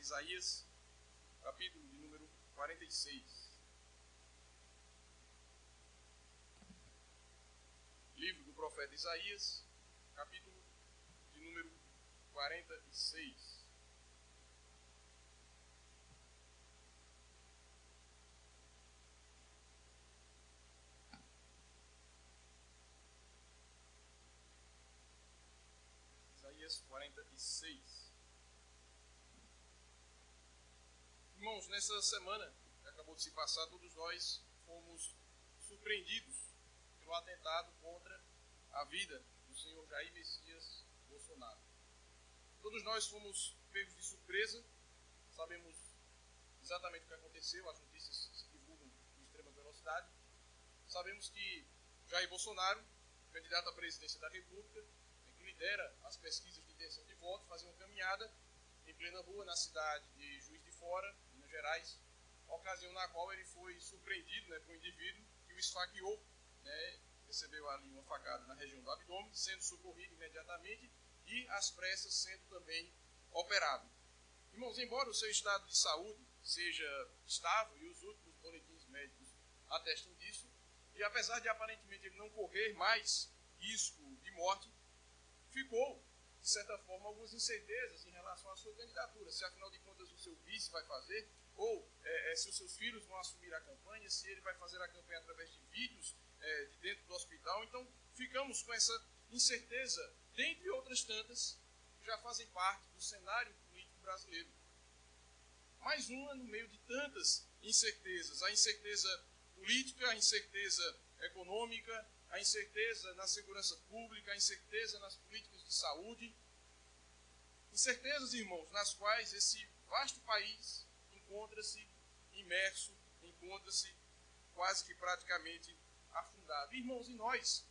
Isaías, capítulo de número 46. Livro do profeta Isaías, capítulo de número 46. Isaías 46. Irmãos, nessa semana que acabou de se passar, todos nós fomos surpreendidos pelo atentado contra a vida do senhor Jair Messias Bolsonaro. Todos nós fomos pegos de surpresa, sabemos exatamente o que aconteceu, as notícias se divulgam com extrema velocidade. Sabemos que Jair Bolsonaro, candidato à presidência da República, que lidera as pesquisas de intenção de voto, fazia uma caminhada em plena rua na cidade de Juiz de Fora, Minas Gerais, ocasião na qual ele foi surpreendido por um indivíduo que o esfaqueou, recebeu ali uma facada na região do abdômen, sendo socorrido imediatamente e às pressas sendo também operado. Irmãos, embora o seu estado de saúde seja estável e os últimos boletins médicos atestam disso, e apesar de aparentemente ele não correr mais risco de morte, ficou, de certa forma, algumas incertezas em relação à sua candidatura, se afinal de contas o seu vice vai fazer, ou se os seus filhos vão assumir a campanha, se ele vai fazer a campanha através de vídeos de dentro do hospital. Então ficamos com essa incerteza, dentre outras tantas, que já fazem parte do cenário político brasileiro. Mais uma no meio de tantas incertezas, a incerteza política, a incerteza econômica, a incerteza na segurança pública, a incerteza nas políticas de saúde. Incertezas, irmãos, nas quais esse vasto país encontra-se imerso, encontra-se quase que praticamente afundado. Irmãos, e nós,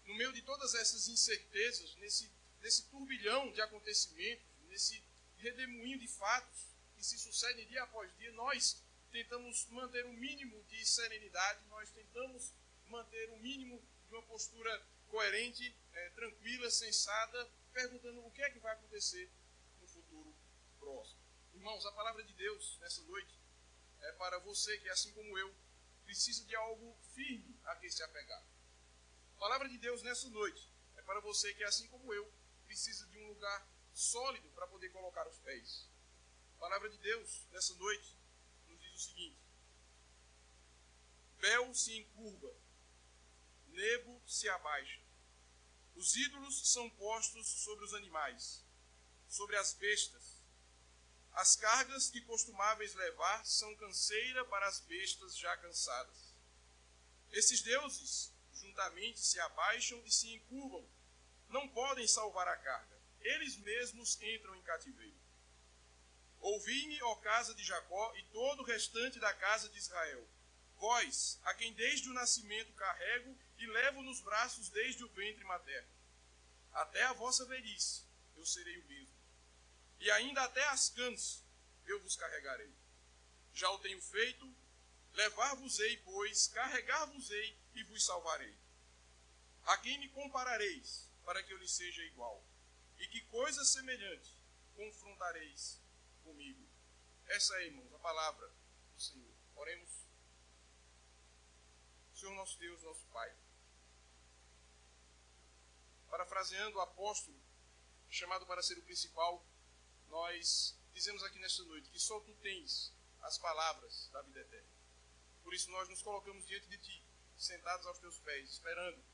no meio de todas essas incertezas, nesse turbilhão de acontecimentos, nesse redemoinho de fatos que se sucedem dia após dia, nós tentamos manter um mínimo de serenidade, nós tentamos manter um mínimo de uma postura coerente, tranquila, sensata, perguntando o que é que vai acontecer no futuro próximo. Irmãos, a palavra de Deus nessa noite é para você que, assim como eu, precisa de algo firme a que se apegar. A palavra de Deus nessa noite é para você que, assim como eu, precisa de um lugar sólido para poder colocar os pés. A palavra de Deus nessa noite nos diz o seguinte: Bel se encurva, Nebo se abaixa. Os ídolos são postos sobre os animais, sobre as bestas. As cargas que costumáveis levar são canseira para as bestas já cansadas. Esses deuses juntamente se abaixam e se encurvam. Não podem salvar a carga. Eles mesmos entram em cativeiro. Ouvi-me, ó casa de Jacó, e todo o restante da casa de Israel. Vós, a quem desde o nascimento carrego e levo nos braços desde o ventre materno. Até a vossa velhice eu serei o mesmo. E ainda até as cãs eu vos carregarei. Já o tenho feito, levar-vos-ei, pois, carregar-vos-ei e vos salvarei. A quem me comparareis, para que eu lhe seja igual? E que coisa semelhante confrontareis comigo? Essa é, irmãos, a palavra do Senhor. Oremos. Senhor nosso Deus, nosso Pai, parafraseando o apóstolo chamado para ser o principal, nós dizemos aqui nesta noite que só Tu tens as palavras da vida eterna. Por isso nós nos colocamos diante de Ti, sentados aos Teus pés, esperando,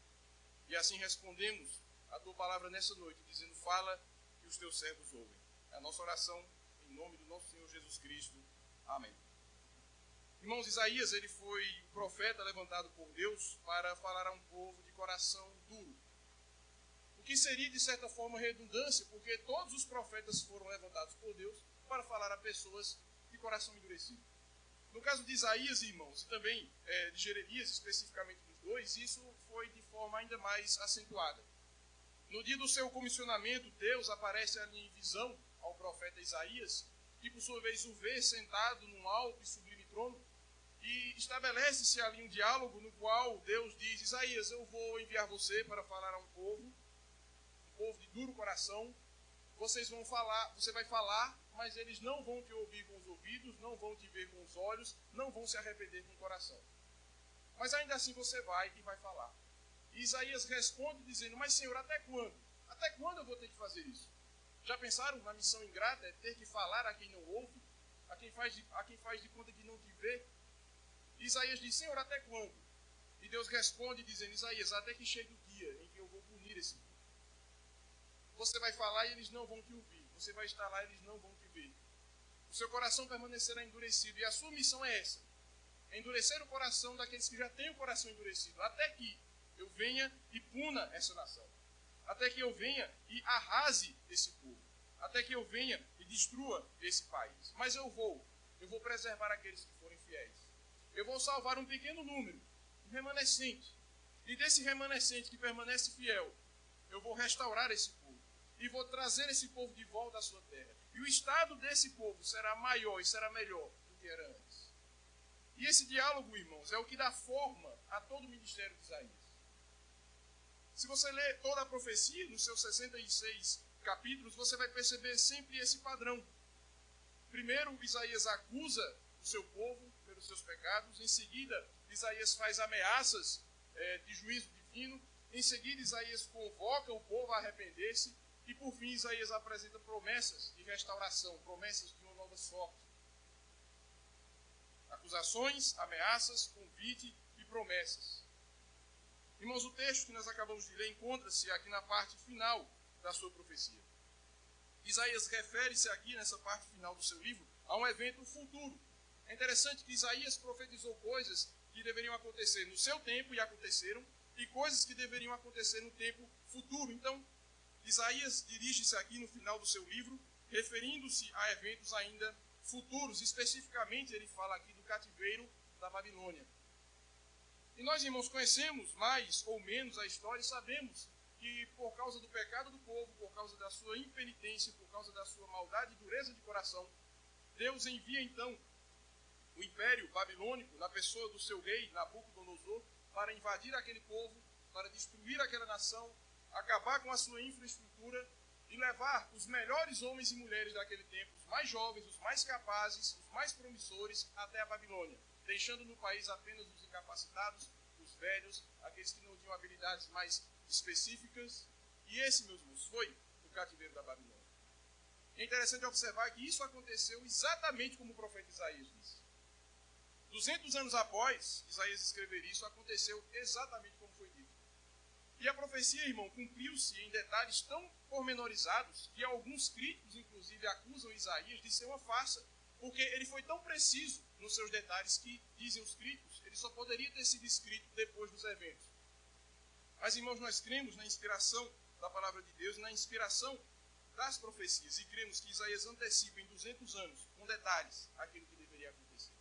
e assim respondemos a Tua palavra nessa noite, dizendo: fala e os Teus servos ouvem. É a nossa oração em nome do nosso Senhor Jesus Cristo. Amém. Irmãos, Isaías, ele foi o profeta levantado por Deus para falar a um povo de coração duro. O que seria, de certa forma, redundância, porque todos os profetas foram levantados por Deus para falar a pessoas de coração endurecido. No caso de Isaías, irmãos, e também de Jeremias, especificamente dos dois, isso foi de forma ainda mais acentuada. No dia do seu comissionamento, Deus aparece ali em visão ao profeta Isaías, que por sua vez o vê sentado num alto e sublime trono, e estabelece-se ali um diálogo no qual Deus diz: Isaías, eu vou enviar você para falar a um povo de duro coração. Você vai falar mas eles não vão te ouvir com os ouvidos, não vão te ver com os olhos, não vão se arrepender com o coração. Mas ainda assim você vai e vai falar. E Isaías responde dizendo, mas Senhor, até quando? Até quando eu vou ter que fazer isso? Já pensaram na missão ingrata? É ter que falar a quem não ouve, a quem faz de conta que não te vê? E Isaías diz, Senhor, até quando? E Deus responde dizendo, Isaías, até que chegue o dia em que eu vou punir esse povo. Você vai falar e eles não vão te ouvir. Você vai estar lá e eles não vão te ver. O seu coração permanecerá endurecido. E a sua missão é essa. É endurecer o coração daqueles que já têm o coração endurecido. Até que eu venha e puna essa nação. Até que eu venha e arrase esse povo. Até que eu venha e destrua esse país. Mas eu vou preservar aqueles que forem fiéis. Eu vou salvar um pequeno número, um remanescente. E desse remanescente que permanece fiel, eu vou restaurar esse povo. E vou trazer esse povo de volta à sua terra. E o estado desse povo será maior e será melhor do que era antes. E esse diálogo, irmãos, é o que dá forma a todo o ministério de Isaías. Se você ler toda a profecia, nos seus 66 capítulos, você vai perceber sempre esse padrão. Primeiro, Isaías acusa o seu povo pelos seus pecados. Em seguida, Isaías faz ameaças de juízo divino. Em seguida, Isaías convoca o povo a arrepender-se. E, por fim, Isaías apresenta promessas de restauração, promessas de uma nova sorte. Acusações, ameaças, convite e promessas. Irmãos, o texto que nós acabamos de ler encontra-se aqui na parte final da sua profecia. Isaías refere-se aqui, nessa parte final do seu livro, a um evento futuro. É interessante que Isaías profetizou coisas que deveriam acontecer no seu tempo e aconteceram, e coisas que deveriam acontecer no tempo futuro. Então, Isaías dirige-se aqui no final do seu livro, referindo-se a eventos ainda futuros. Especificamente, ele fala aqui do cativeiro da Babilônia. E nós, irmãos, conhecemos mais ou menos a história e sabemos que por causa do pecado do povo, por causa da sua impenitência, por causa da sua maldade e dureza de coração, Deus envia então o império babilônico na pessoa do seu rei Nabucodonosor para invadir aquele povo, para destruir aquela nação, acabar com a sua infraestrutura e levar os melhores homens e mulheres daquele tempo, os mais jovens, os mais capazes, os mais promissores, até a Babilônia, deixando no país apenas os incapacitados, os velhos, aqueles que não tinham habilidades mais específicas. E esse, meus irmãos, foi o cativeiro da Babilônia. É interessante observar que isso aconteceu exatamente como o profeta Isaías disse. 200 anos após Isaías escrever isso, aconteceu exatamente como foi dito. E a profecia, irmão, cumpriu-se em detalhes tão pormenorizados que alguns críticos, inclusive, acusam Isaías de ser uma farsa, porque ele foi tão preciso nos seus detalhes que, dizem os críticos, ele só poderia ter sido escrito depois dos eventos. Mas, irmãos, nós cremos na inspiração da palavra de Deus, na inspiração das profecias, e cremos que Isaías antecipa em 200 anos, com detalhes, aquilo que deveria acontecer.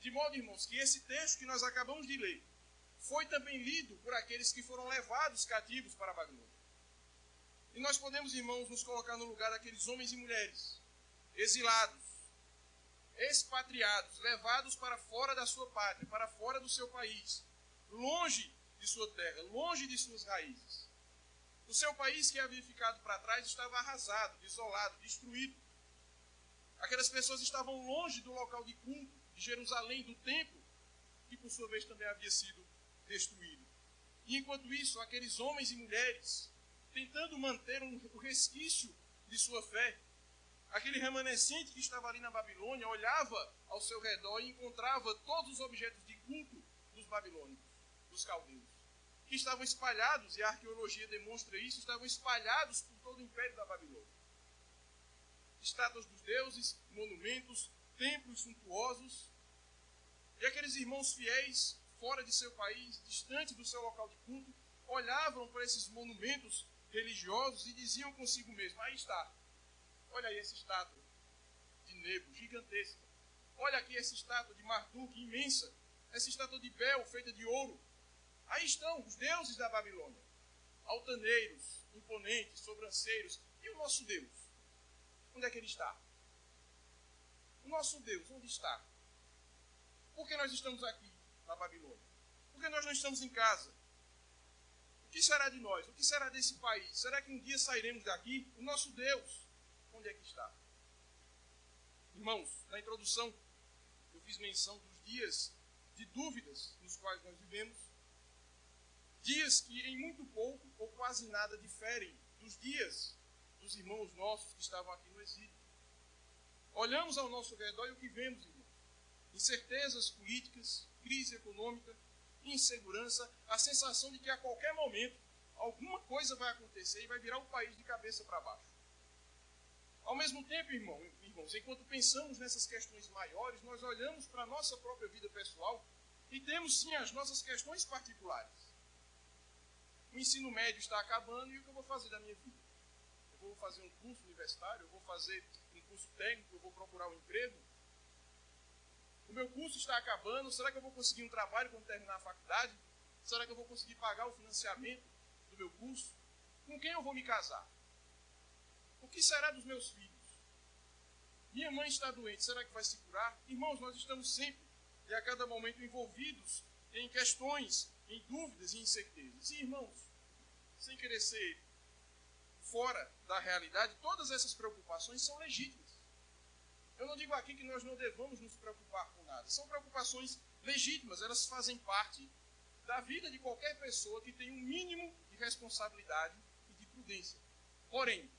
De modo, irmãos, que esse texto que nós acabamos de ler foi também lido por aqueles que foram levados cativos para a Babilônia. E nós podemos, irmãos, nos colocar no lugar daqueles homens e mulheres, exilados, expatriados, levados para fora da sua pátria, para fora do seu país, longe de sua terra, longe de suas raízes. O seu país que havia ficado para trás estava arrasado, desolado, destruído. Aquelas pessoas estavam longe do local de culto, de Jerusalém, do templo, que por sua vez também havia sido destruído. E enquanto isso, aqueles homens e mulheres, tentando manter o resquício de sua fé, aquele remanescente que estava ali na Babilônia olhava ao seu redor e encontrava todos os objetos de culto dos babilônicos, dos caldeus, que estavam espalhados, e a arqueologia demonstra isso, estavam espalhados por todo o império da Babilônia. Estátuas dos deuses, monumentos, templos suntuosos, e aqueles irmãos fiéis, fora de seu país, distante do seu local de culto, olhavam para esses monumentos religiosos e diziam consigo mesmo, aí está, olha aí essa estátua de Nebo, gigantesca. Olha aqui essa estátua de Marduk, imensa. Essa estátua de Bel, feita de ouro. Aí estão os deuses da Babilônia. Altaneiros, imponentes, sobranceiros. E o nosso Deus? Onde é que ele está? O nosso Deus, onde está? Por que nós estamos aqui na Babilônia? Por que nós não estamos em casa? O que será de nós? O que será desse país? Será que um dia sairemos daqui? O nosso Deus, onde é que está? Irmãos, na introdução eu fiz menção dos dias de dúvidas nos quais nós vivemos, dias que em muito pouco ou quase nada diferem dos dias dos irmãos nossos que estavam aqui no exílio. Olhamos ao nosso redor e o que vemos, irmãos? Incertezas políticas, crise econômica, insegurança, a sensação de que a qualquer momento alguma coisa vai acontecer e vai virar o país de cabeça para baixo. Ao mesmo tempo, irmãos, enquanto pensamos nessas questões maiores, nós olhamos para a nossa própria vida pessoal e temos sim as nossas questões particulares. O ensino médio está acabando e o que eu vou fazer da minha vida? Eu vou fazer um curso universitário, eu vou fazer um curso técnico, eu vou procurar um emprego? O meu curso está acabando, será que eu vou conseguir um trabalho quando terminar a faculdade? Será que eu vou conseguir pagar o financiamento do meu curso? Com quem eu vou me casar? O que será dos meus filhos? Minha mãe está doente, será que vai se curar? Irmãos, nós estamos sempre e a cada momento envolvidos em questões, em dúvidas e incertezas. E, irmãos, sem querer ser fora da realidade, todas essas preocupações são legítimas. Eu não digo aqui que nós não devamos nos preocupar com nada. São preocupações legítimas, elas fazem parte da vida de qualquer pessoa que tem um mínimo de responsabilidade e de prudência. Porém,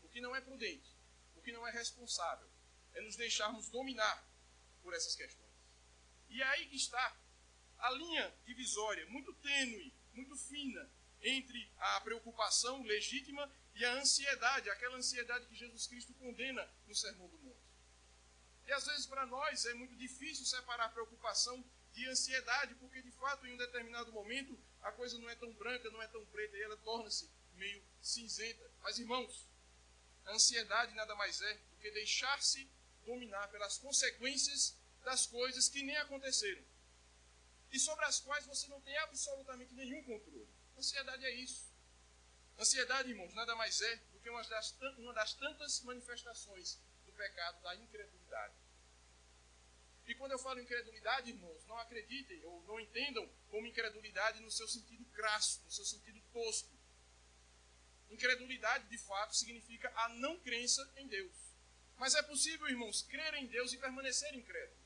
o que não é prudente, o que não é responsável, é nos deixarmos dominar por essas questões. E é aí que está a linha divisória, muito tênue, muito fina, entre a preocupação legítima e a ansiedade, aquela ansiedade que Jesus Cristo condena no Sermão do Monte. E às vezes para nós é muito difícil separar preocupação de ansiedade, porque de fato em um determinado momento a coisa não é tão branca, não é tão preta, e ela torna-se meio cinzenta. Mas irmãos, a ansiedade nada mais é do que deixar-se dominar pelas consequências das coisas que nem aconteceram e sobre as quais você não tem absolutamente nenhum controle. Ansiedade é isso. Ansiedade, irmãos, nada mais é do que uma das tantas manifestações do pecado da incredulidade. E quando eu falo incredulidade, irmãos, não acreditem ou não entendam como incredulidade no seu sentido crasso, no seu sentido tosco. Incredulidade, de fato, significa a não crença em Deus. Mas é possível, irmãos, crer em Deus e permanecer incrédulo.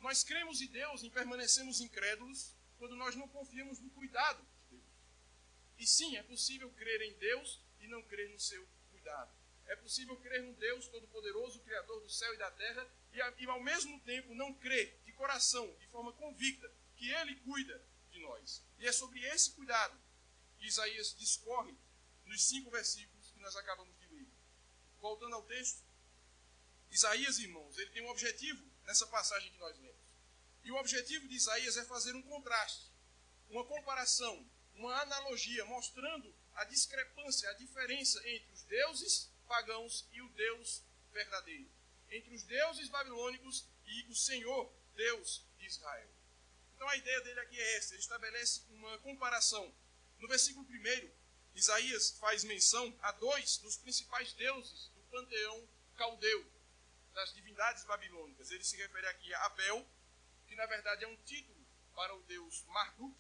Nós cremos em Deus e permanecemos incrédulos quando nós não confiamos no cuidado de Deus. E sim, é possível crer em Deus e não crer no seu cuidado. É possível crer no Deus Todo-Poderoso, Criador do céu e da terra, e ao mesmo tempo não crer de coração, de forma convicta, que Ele cuida de nós. E é sobre esse cuidado que Isaías discorre nos 5 versículos que nós acabamos de ler. Voltando ao texto, Isaías, irmãos, ele tem um objetivo nessa passagem que nós lemos. E o objetivo de Isaías é fazer um contraste, uma comparação, uma analogia, mostrando a discrepância, a diferença entre os deuses pagãos e o Deus verdadeiro. Entre os deuses babilônicos e o Senhor, Deus de Israel. Então a ideia dele aqui é essa, ele estabelece uma comparação. No versículo 1, Isaías faz menção a 2 dos principais deuses do panteão caldeu, das divindades babilônicas. Ele se refere aqui a Abel, que na verdade é um título para o deus Marduk,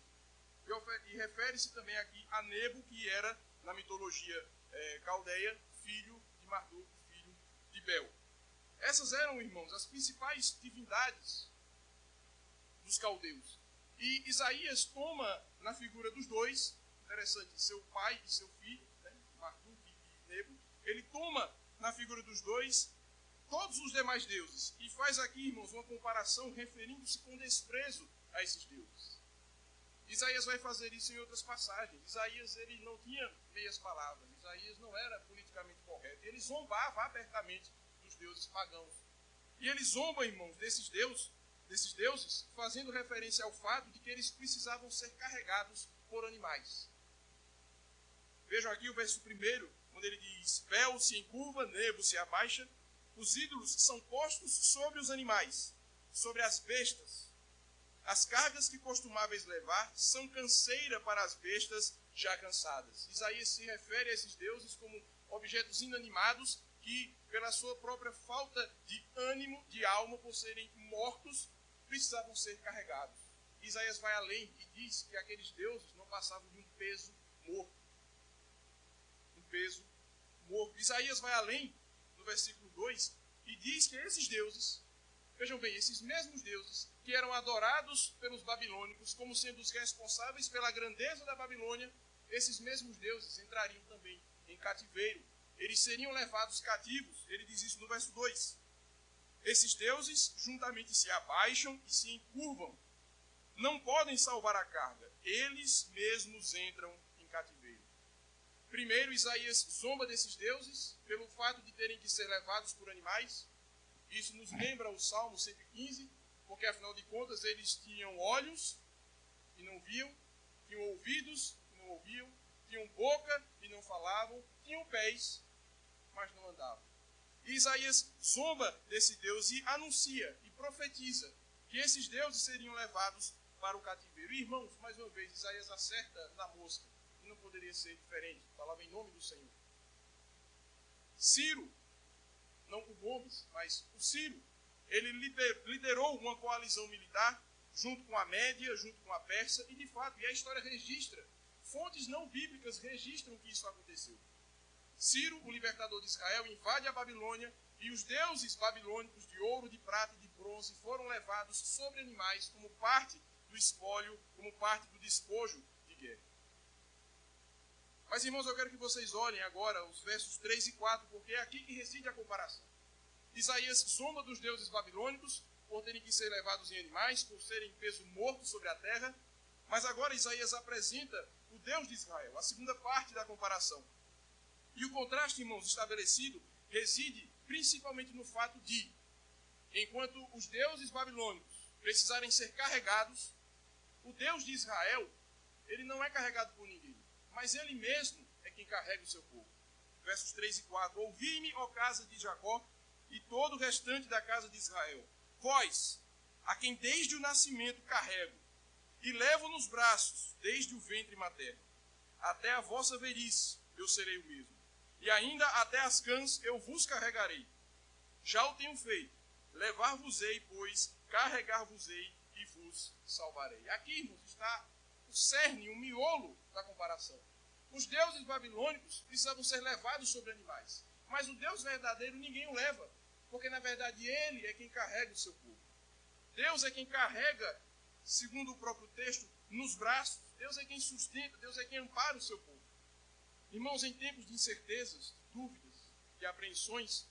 e refere-se também aqui a Nebo, que era, na mitologia caldeia, filho de Marduk, filho de Bel. Essas eram, irmãos, as principais divindades dos caldeus. E Isaías toma na figura dos dois, interessante, seu pai e seu filho, né, Marduk e Nebo, ele toma na figura dos dois todos os demais deuses e faz aqui, irmãos, uma comparação referindo-se com desprezo a esses deuses. Isaías vai fazer isso em outras passagens. Isaías ele não tinha meias palavras, Isaías não era politicamente correto, ele zombava abertamente dos deuses pagãos. E ele zomba, irmãos, desses deuses, fazendo referência ao fato de que eles precisavam ser carregados por animais. Vejam aqui o verso 1, quando ele diz: Bel se encurva, Nebo se abaixa. Os ídolos são postos sobre os animais, sobre as bestas. As cargas que costumáveis levar são canseira para as bestas já cansadas. Isaías se refere a esses deuses como objetos inanimados que, pela sua própria falta de ânimo, de alma, por serem mortos, precisavam ser carregados. Isaías vai além e diz que aqueles deuses não passavam de um peso morto. Um peso morto. Isaías vai além, no versículo 2, e diz que esses deuses, vejam bem, esses mesmos deuses que eram adorados pelos babilônicos como sendo os responsáveis pela grandeza da Babilônia, esses mesmos deuses entrariam também em cativeiro. Eles seriam levados cativos. Ele diz isso no verso 2. Esses deuses juntamente se abaixam e se encurvam. Não podem salvar a carga. Eles mesmos entram em cativeiro. Primeiro, Isaías zomba desses deuses pelo fato de terem que ser levados por animais. Isso nos lembra o Salmo 115, porque afinal de contas eles tinham olhos e não viam, tinham ouvidos e não ouviam, tinham boca e não falavam, tinham pés, mas não andavam. E Isaías zomba desse Deus e anuncia e profetiza que esses deuses seriam levados para o cativeiro. E, irmãos, mais uma vez, Isaías acerta na mosca. E não poderia ser diferente. Falava em nome do Senhor. Ciro, não o Gomes, mas o Ciro, ele liderou uma coalizão militar junto com a Média, junto com a Pérsia, e de fato, e a história registra, fontes não bíblicas registram que isso aconteceu. Ciro, o libertador de Israel, invade a Babilônia e os deuses babilônicos de ouro, de prata e de bronze foram levados sobre animais como parte do espólio, como parte do despojo de guerra. Mas, irmãos, eu quero que vocês olhem agora os versos 3 e 4, porque é aqui que reside a comparação. Isaías zomba dos deuses babilônicos por terem que ser levados em animais, por serem peso morto sobre a terra, mas agora Isaías apresenta o Deus de Israel, a segunda parte da comparação. E o contraste, irmãos, estabelecido reside principalmente no fato de, enquanto os deuses babilônicos precisarem ser carregados, o Deus de Israel, ele não é carregado por ninguém, mas ele mesmo é quem carrega o seu povo. Versos 3 e 4. Ouvi-me, ó casa de Jacó, e todo o restante da casa de Israel. Vós, a quem desde o nascimento carrego, e levo nos braços desde o ventre materno. Até a vossa velhice eu serei o mesmo. E ainda até as cãs eu vos carregarei. Já o tenho feito. Levar-vos-ei, pois, carregar-vos-ei e vos salvarei. Aqui, irmãos, está o cerne, o miolo da comparação. Os deuses babilônicos precisavam ser levados sobre animais. Mas o Deus verdadeiro ninguém o leva. Porque, na verdade, ele é quem carrega o seu povo. Deus é quem carrega, segundo o próprio texto, nos braços. Deus é quem sustenta, Deus é quem ampara o seu povo. Irmãos, em tempos de incertezas, dúvidas e apreensões,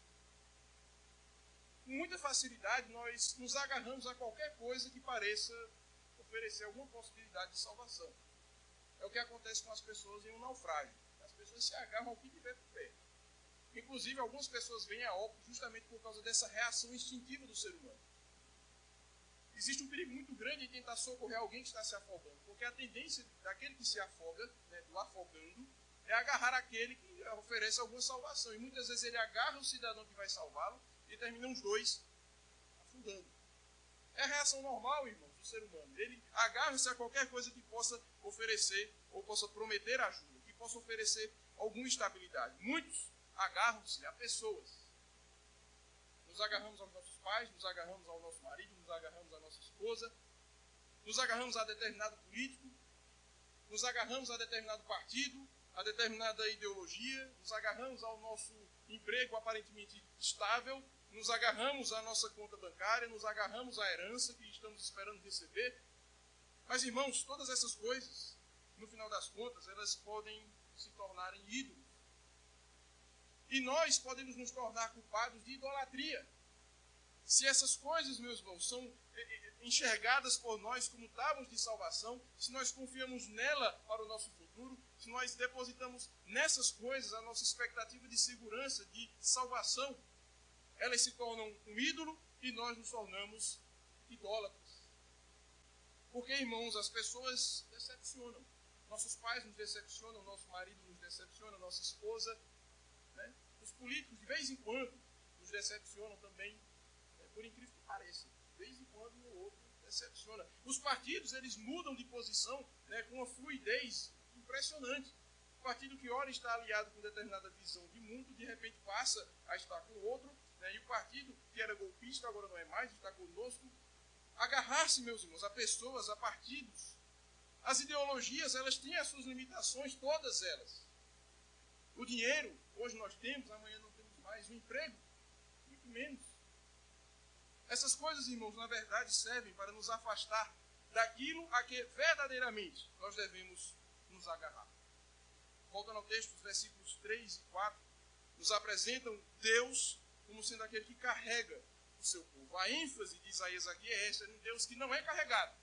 com muita facilidade nós nos agarramos a qualquer coisa que pareça oferecer alguma possibilidade de salvação. É o que acontece com as pessoas em um naufrágio. As pessoas se agarram ao que tiver por perto. Inclusive, algumas pessoas vêm a óbito justamente por causa dessa reação instintiva do ser humano. Existe um perigo muito grande em tentar socorrer alguém que está se afogando, porque a tendência daquele que se afoga, do afogando, é agarrar aquele que oferece alguma salvação. E muitas vezes ele agarra o cidadão que vai salvá-lo e terminam os dois afundando. É a reação normal, irmãos, do ser humano. Ele agarra-se a qualquer coisa que possa oferecer ou possa prometer ajuda, que possa oferecer alguma estabilidade. Muitos agarram-se a pessoas. Nos agarramos aos nossos pais, nos agarramos ao nosso marido, nos agarramos à nossa esposa, nos agarramos a determinado político, nos agarramos a determinado partido, a determinada ideologia, nos agarramos ao nosso emprego aparentemente estável, nos agarramos à nossa conta bancária, nos agarramos à herança que estamos esperando receber. Mas, irmãos, todas essas coisas, no final das contas, elas podem se tornarem ídolos. E nós podemos nos tornar culpados de idolatria. Se essas coisas, meus irmãos, são enxergadas por nós como tábuas de salvação, se nós confiamos nela para o nosso futuro, se nós depositamos nessas coisas a nossa expectativa de segurança, de salvação, elas se tornam um ídolo e nós nos tornamos idólatras. Porque, irmãos, as pessoas decepcionam. Nossos pais nos decepcionam, nosso marido nos decepciona, nossa esposa. Os políticos, de vez em quando, nos decepcionam também, por incrível que pareça. De vez em quando, um ou outro decepciona. Os partidos, eles mudam de posição com uma fluidez impressionante. O partido que ora está aliado com determinada visão de mundo, de repente passa a estar com outro, e o partido que era golpista agora não é mais, está conosco. Agarrar-se, meus irmãos, a pessoas, a partidos. As ideologias, elas têm as suas limitações, todas elas. O dinheiro, hoje nós temos, amanhã não temos mais. O emprego, muito menos. Essas coisas, irmãos, na verdade servem para nos afastar daquilo a que verdadeiramente nós devemos nos agarrar. Voltando ao texto, os versículos 3 e 4 nos apresentam Deus como sendo aquele que carrega o seu povo. A ênfase de Isaías aqui é esta, é um Deus que não é carregado,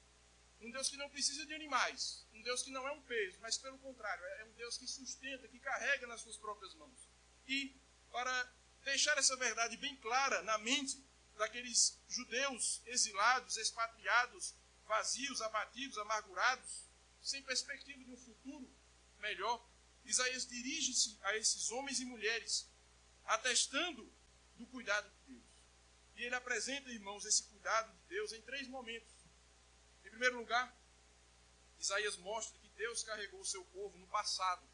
um Deus que não precisa de animais, um Deus que não é um peso, mas pelo contrário, é um Deus que sustenta, que carrega nas suas próprias mãos. E para deixar essa verdade bem clara na mente daqueles judeus exilados, expatriados, vazios, abatidos, amargurados, sem perspectiva de um futuro melhor, Isaías dirige-se a esses homens e mulheres, atestando do cuidado de Deus. E ele apresenta, irmãos, esse cuidado de Deus em 3 momentos. Em primeiro lugar, Isaías mostra que Deus carregou o seu povo no passado.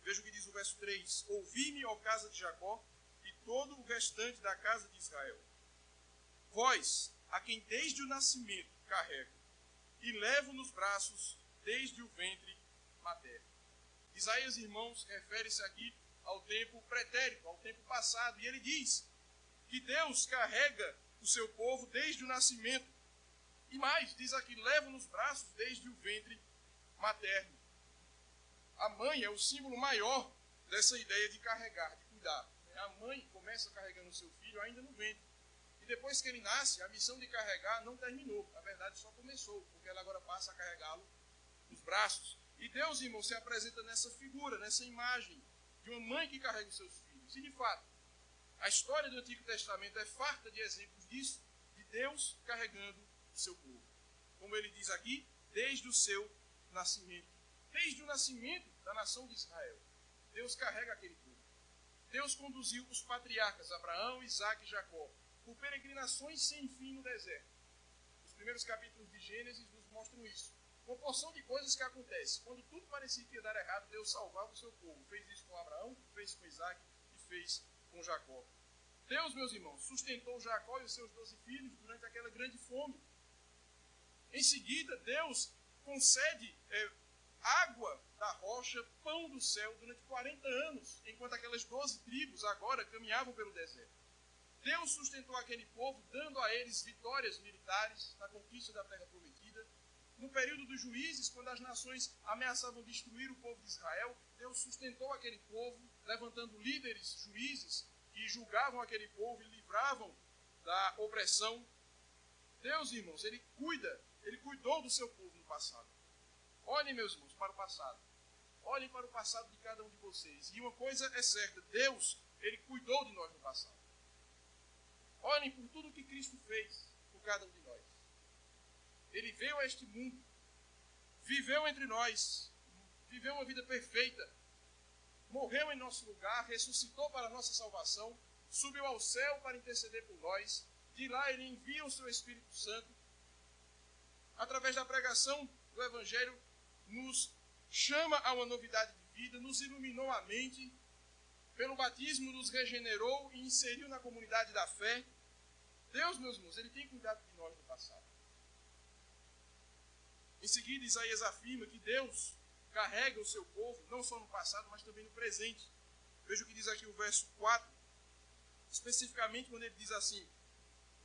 Veja o que diz o verso 3. Ouvi-me, ó casa de Jacó, e todo o restante da casa de Israel. Vós, a quem desde o nascimento carrego, e levo nos braços desde o ventre materno. Isaías, irmãos, refere-se aqui ao tempo pretérito, ao tempo passado, e ele diz que Deus carrega o seu povo desde o nascimento. E mais, diz aqui, leva nos braços desde o ventre materno. A mãe é o símbolo maior dessa ideia de carregar, de cuidar. A mãe começa carregando o seu filho ainda no ventre. E depois que ele nasce, a missão de carregar não terminou. Na verdade, só começou, porque ela agora passa a carregá-lo nos braços. E Deus, irmão, se apresenta nessa figura, nessa imagem de uma mãe que carrega os seus filhos. E, de fato, a história do Antigo Testamento é farta de exemplos disso, de Deus carregando o seu povo. Como ele diz aqui, desde o seu nascimento. Desde o nascimento da nação de Israel, Deus carrega aquele povo. Deus conduziu os patriarcas Abraão, Isaque e Jacó por peregrinações sem fim no deserto. Os primeiros capítulos de Gênesis nos mostram isso. Uma porção de coisas que acontece. Quando tudo parecia que ia dar errado, Deus salvava o seu povo. Fez isso com Abraão, fez com Isaque e fez com Jacó. Deus, meus irmãos, sustentou Jacó e os seus 12 filhos durante aquela grande fome. Em seguida, Deus concede água da rocha, pão do céu, durante 40 anos, enquanto aquelas 12 tribos agora caminhavam pelo deserto. Deus sustentou aquele povo, dando a eles vitórias militares na conquista da terra prometida. No período dos juízes, quando as nações ameaçavam destruir o povo de Israel, Deus sustentou aquele povo, levantando líderes, juízes, que julgavam aquele povo e livravam da opressão. Deus, irmãos, ele cuidou do seu povo no passado. Olhem, meus irmãos, para o passado. Olhem para o passado de cada um de vocês. E uma coisa é certa, Deus, ele cuidou de nós no passado. Olhem por tudo que Cristo fez por cada um de nós. Ele veio a este mundo, viveu entre nós, viveu uma vida perfeita, morreu em nosso lugar, ressuscitou para a nossa salvação, subiu ao céu para interceder por nós. De lá ele envia o seu Espírito Santo. Através da pregação do Evangelho, nos chama a uma novidade de vida, nos iluminou a mente, pelo batismo nos regenerou e inseriu na comunidade da fé. Deus, meus irmãos, ele tem cuidado de nós no passado. Em seguida, Isaías afirma que Deus carrega o seu povo, não só no passado, mas também no presente. Veja o que diz aqui o verso 4, especificamente quando ele diz assim: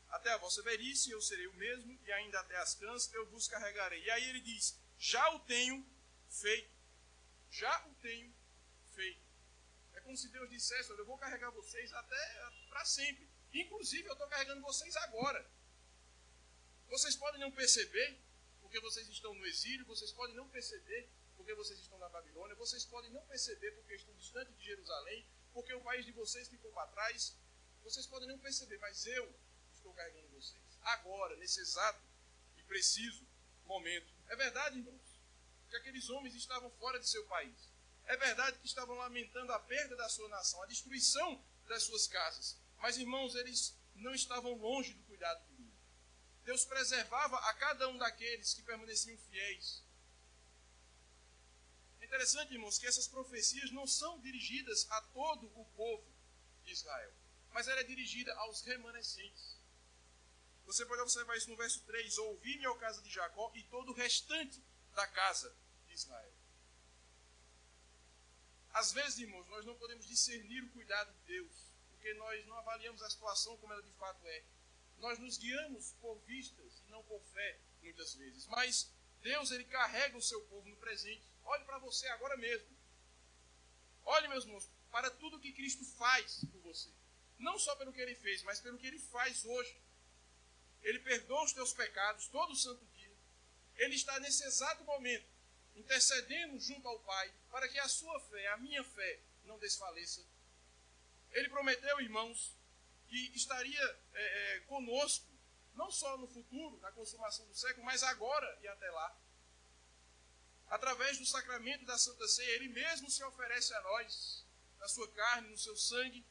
até a vossa velhice eu serei o mesmo, e ainda até as cãs eu vos carregarei. E aí ele diz: já o tenho feito. Já o tenho feito. É como se Deus dissesse: olha, eu vou carregar vocês até para sempre. Inclusive, eu estou carregando vocês agora. Vocês podem não perceber, porque vocês estão no exílio. Vocês podem não perceber, porque vocês estão na Babilônia. Vocês podem não perceber, porque estão distante de Jerusalém, porque o país de vocês ficou para trás. Vocês podem não perceber, mas eu estou carregando vocês. Agora, nesse exato e preciso momento. É verdade, irmãos, que aqueles homens estavam fora de seu país. É verdade que estavam lamentando a perda da sua nação, a destruição das suas casas. Mas, irmãos, eles não estavam longe do cuidado divino. Deus preservava a cada um daqueles que permaneciam fiéis. É interessante, irmãos, que essas profecias não são dirigidas a todo o povo de Israel, mas ela é dirigida aos remanescentes. Você pode observar isso no verso 3. Ouvi-me, ó casa de Jacó, e todo o restante da casa de Israel. Às vezes, irmãos, nós não podemos discernir o cuidado de Deus, porque nós não avaliamos a situação como ela de fato é. nós nos guiamos por vistas e não por fé, muitas vezes. Mas Deus, ele carrega o seu povo no presente. Olhe para você agora mesmo. Olhe, meus irmãos, para tudo que Cristo faz por você. Não só pelo que ele fez, mas pelo que ele faz hoje. Ele perdoa os teus pecados todo santo dia. Ele está nesse exato momento intercedendo junto ao Pai para que a sua fé, a minha fé, não desfaleça. Ele prometeu, irmãos, que estaria conosco, não só no futuro, na consumação do século, mas agora e até lá. Através do sacramento da Santa Ceia, ele mesmo se oferece a nós, na sua carne, no seu sangue.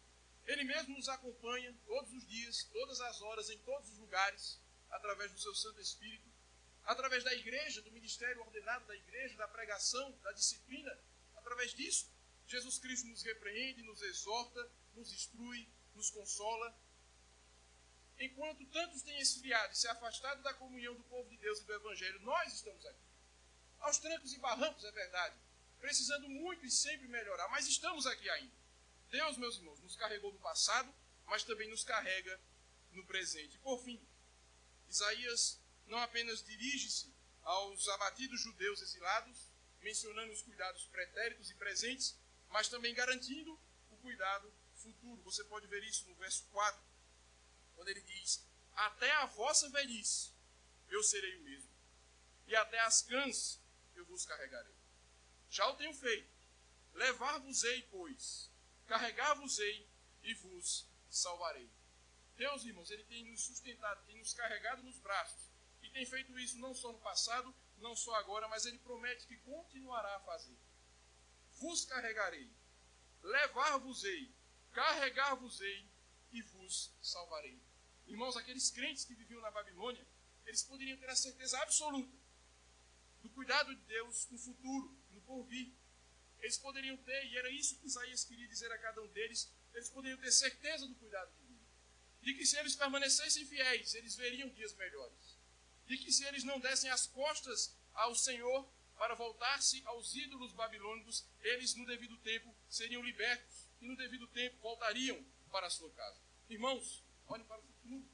Ele mesmo nos acompanha todos os dias, todas as horas, em todos os lugares, através do seu Santo Espírito, através da igreja, do ministério ordenado da igreja, da pregação, da disciplina. Através disso, Jesus Cristo nos repreende, nos exorta, nos instrui, nos consola. Enquanto tantos têm esfriado e se afastado da comunhão do povo de Deus e do Evangelho, nós estamos aqui. Aos trancos e barrancos, é verdade, precisando muito e sempre melhorar, mas estamos aqui ainda. Deus, meus irmãos, nos carregou no passado, mas também nos carrega no presente. E por fim, Isaías não apenas dirige-se aos abatidos judeus exilados, mencionando os cuidados pretéritos e presentes, mas também garantindo o cuidado futuro. Você pode ver isso no verso 4, quando ele diz: até a vossa velhice eu serei o mesmo, e até as cãs eu vos carregarei. Já o tenho feito, levar-vos-ei, pois, carregar-vos-ei e vos salvarei. Deus, irmãos, ele tem nos sustentado, tem nos carregado nos braços, e tem feito isso não só no passado, não só agora, mas ele promete que continuará a fazer. Vos carregarei, levar-vos-ei, carregar-vos-ei e vos salvarei. Irmãos, aqueles crentes que viviam na Babilônia, eles poderiam ter a certeza absoluta do cuidado de Deus no futuro, no porvir. Eles poderiam ter, e era isso que Isaías queria dizer a cada um deles, eles poderiam ter certeza do cuidado divino. De que se eles permanecessem fiéis, eles veriam dias melhores. De que se eles não dessem as costas ao Senhor para voltar-se aos ídolos babilônicos, eles no devido tempo seriam libertos e no devido tempo voltariam para a sua casa. Irmãos, olhem para o futuro.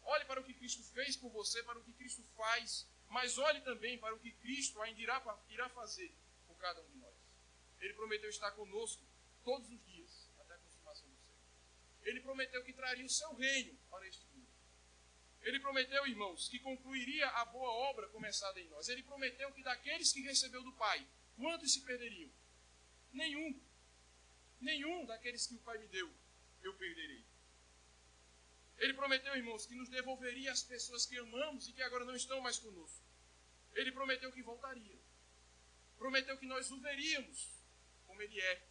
Olhe para o que Cristo fez por você, para o que Cristo faz, mas olhe também para o que Cristo ainda irá fazer por cada um de nós. Ele prometeu estar conosco todos os dias, até a consumação do século. Ele prometeu que traria o seu reino para este mundo. Ele prometeu, irmãos, que concluiria a boa obra começada em nós. Ele prometeu que daqueles que recebeu do Pai, quantos se perderiam? Nenhum. Nenhum daqueles que o Pai me deu, eu perderei. Ele prometeu, irmãos, que nos devolveria as pessoas que amamos e que agora não estão mais conosco. Ele prometeu que voltaria. Prometeu que nós o veríamos como ele é.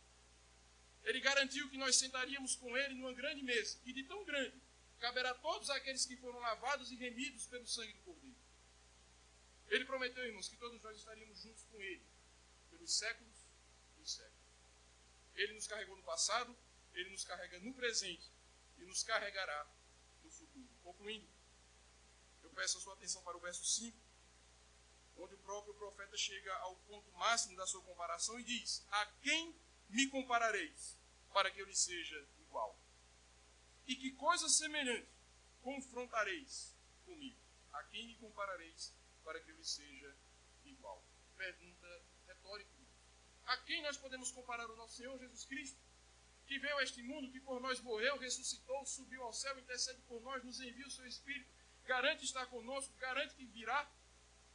Ele garantiu que nós sentaríamos com ele numa grande mesa, e de tão grande caberá a todos aqueles que foram lavados e remidos pelo sangue do Cordeiro. Ele prometeu, irmãos, que todos nós estaríamos juntos com ele pelos séculos dos séculos. Ele nos carregou no passado, ele nos carrega no presente e nos carregará no futuro. Concluindo, eu peço a sua atenção para o verso 5, onde o próprio profeta chega ao ponto máximo da sua comparação e diz: a quem me comparareis para que eu lhe seja igual? E que coisa semelhante confrontareis comigo? A quem me comparareis para que eu lhe seja igual? Pergunta retórica. A quem nós podemos comparar o nosso Senhor Jesus Cristo, que veio a este mundo, que por nós morreu, ressuscitou, subiu ao céu, intercede por nós, nos envia o seu Espírito, garante estar conosco, garante que virá?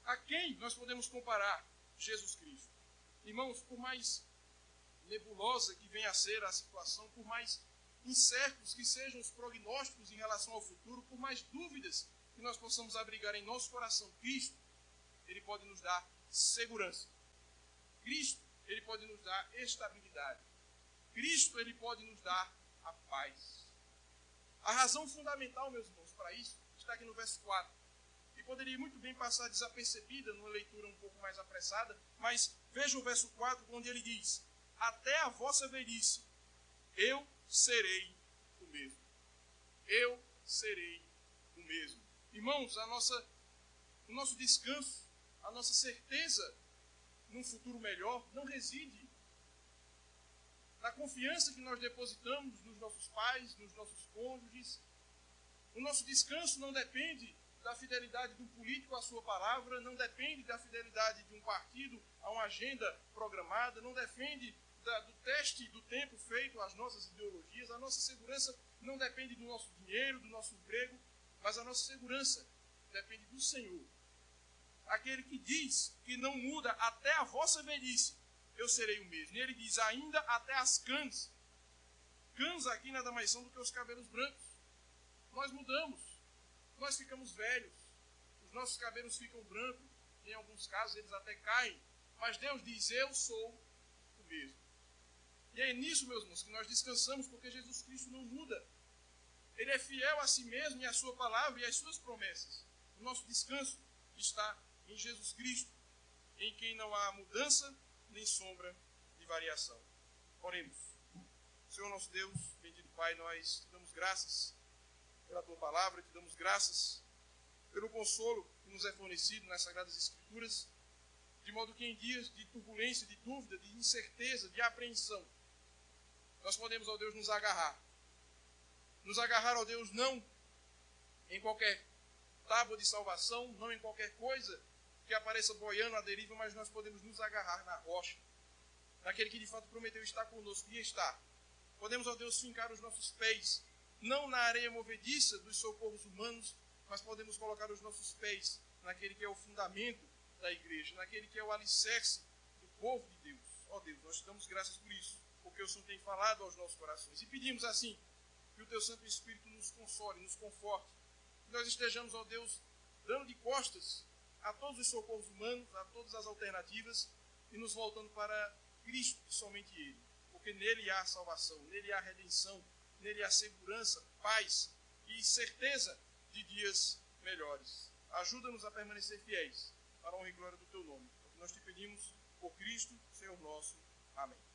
A quem nós podemos comparar Jesus Cristo? Irmãos, por mais nebulosa que venha a ser a situação, por mais incertos que sejam os prognósticos em relação ao futuro, por mais dúvidas que nós possamos abrigar em nosso coração, Cristo, ele pode nos dar segurança. Cristo, ele pode nos dar estabilidade. Cristo, ele pode nos dar a paz. A razão fundamental, meus irmãos, para isso está aqui no verso 4. E poderia muito bem passar desapercebida numa leitura um pouco mais apressada, mas veja o verso 4, onde ele diz: até a vossa velhice eu serei o mesmo. Eu serei o mesmo. Irmãos, o nosso descanso, a nossa certeza num futuro melhor não reside na confiança que nós depositamos nos nossos pais, nos nossos cônjuges, O nosso descanso não depende da fidelidade do político à sua palavra, não depende da fidelidade de um partido a uma agenda programada, não depende do teste do tempo feito às nossas ideologias. A nossa segurança não depende do nosso dinheiro, do nosso emprego, mas a nossa segurança depende do Senhor. Aquele que diz que não muda até a vossa velhice, eu serei o mesmo. E ele diz ainda até as cãs. Cãs aqui nada mais são do que os cabelos brancos. Nós mudamos, nós ficamos velhos, os nossos cabelos ficam brancos, em alguns casos eles até caem, mas Deus diz, eu sou o mesmo. E é nisso, meus irmãos, que nós descansamos, porque Jesus Cristo não muda. Ele é fiel a si mesmo e à sua palavra e às suas promessas. O nosso descanso está em Jesus Cristo, em quem não há mudança nem sombra de variação. Oremos. Senhor nosso Deus, bendito Pai, nós te damos graças pela tua palavra, te damos graças pelo consolo que nos é fornecido nas Sagradas Escrituras, de modo que em dias de turbulência, de dúvida, de incerteza, de apreensão, nós podemos, ó Deus, nos agarrar. Nos agarrar, ó Deus, não em qualquer tábua de salvação, não em qualquer coisa que apareça boiando à deriva, mas nós podemos nos agarrar na rocha, naquele que de fato prometeu estar conosco e está. Podemos, ó Deus, fincar os nossos pés, não na areia movediça dos socorros humanos, mas podemos colocar os nossos pés naquele que é o fundamento da igreja, naquele que é o alicerce do povo de Deus. Ó Deus, nós te damos graças por isso, porque o Senhor tem falado aos nossos corações. E pedimos assim, que o teu Santo Espírito nos console, nos conforte, que nós estejamos, ó Deus, dando de costas a todos os socorros humanos, a todas as alternativas, e nos voltando para Cristo, e somente Ele. Porque nele há salvação, nele há redenção, nele há segurança, paz e certeza de dias melhores. Ajuda-nos a permanecer fiéis, para a honra e glória do teu nome. É o que nós te pedimos por Cristo, Senhor nosso. Amém.